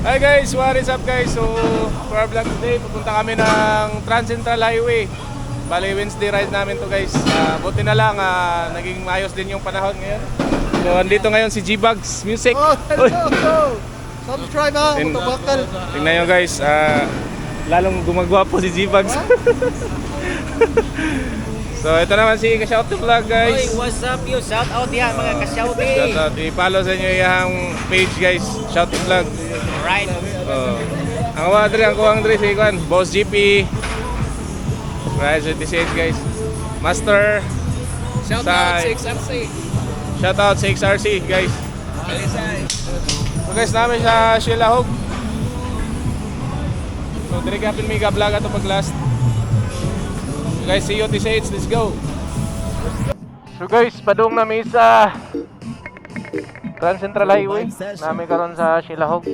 Hi guys, what is up guys? So, for our vlog today, pupunta kami ng Trans Central Highway. Bali, Wednesday ride namin to guys. Buti na lang, naging maayos din yung panahon ngayon. So, andito ngayon si G-Bugs Music. Oh, hello! Subscribe ha, Motobakal. Tingnan nyo guys, lalong gumagwapo si G-Bugs. So, ito naman si Kashout to Vlog guys. Hey, what's up you? Shout out yan mga kasyauti. Shout out, i-follow sa inyo yung page guys, Shout to Vlog. Right. Ang wadri, ang kuwang dri si Kwan, Boss GP. Right, 26 guys. Master. Shout out 6RC. Shout out 6RC guys. So guys, namin sa Shilahog. So dire kapin mi vlog ato pag last. So guys, see you TCH, let's go. So guys, padung namin sa Trans Central Highway. Namin karon sa Shilahog.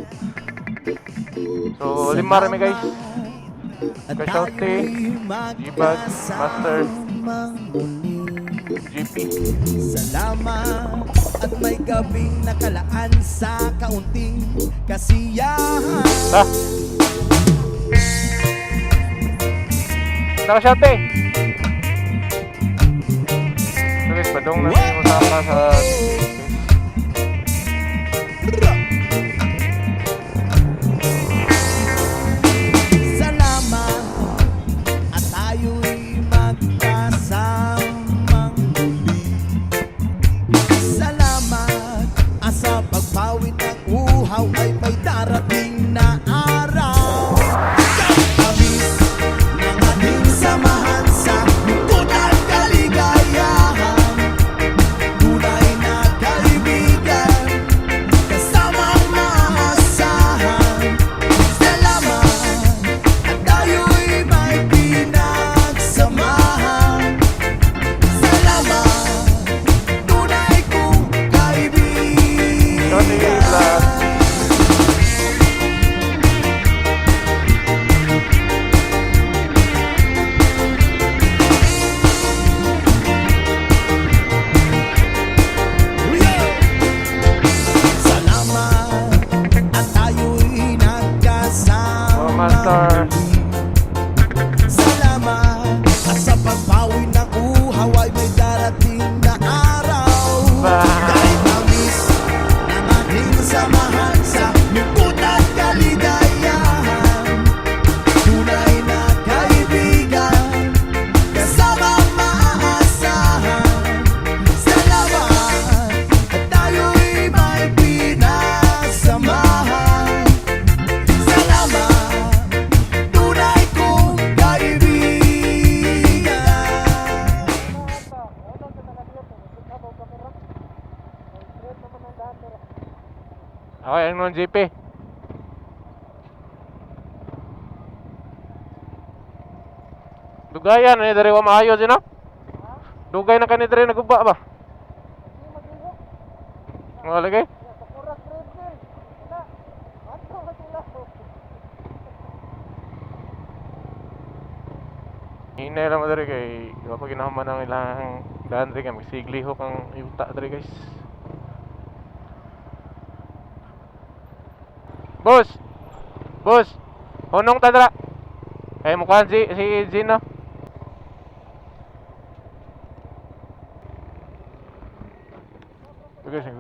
So lima rami guys. Kashote, G-Bugs, Master, GP. Salamat at may gabing nakalaan sa kaunting kasiyahan. Nakashote! So guys, padung namin usama sa Salamat at tayo'y magkasamang muli. Salamat at sa pagpawid ng uhaw ay may darating na araw. Kabis ng ating samahan sa lungkot at kaligayahan. Tunay na kaibigan, kasamang maasahan. Salamat at tayo'y may pinagsamahan. Salamat, tunay kong Shote kaibigan. Vlog. Salamat at tayo'y nagkasama. Oh, Master. Salamat at sa pagpawi ng uhaw ay may darating na araw. Kahit tamis ng ating samahan sa lungkot at kaligayahan. Tunay na kaibigan, kasamang maaasahan. Salamat at tayo'y may pinagsamahan. Salamat, tunay kong kaibigan. Okay, ano ng GP? Dugayan, dari wa maayo din no? Dugay na kani dari naguba ba? Wala lagi? Hinay lang mo dari kay wa pa ginahuman ang ilang daan dari kay magsiglihok ang yuta dari guys. Boss! Boss! Hunong tadra! Eh, mukhaan si Gino. Okay, sige.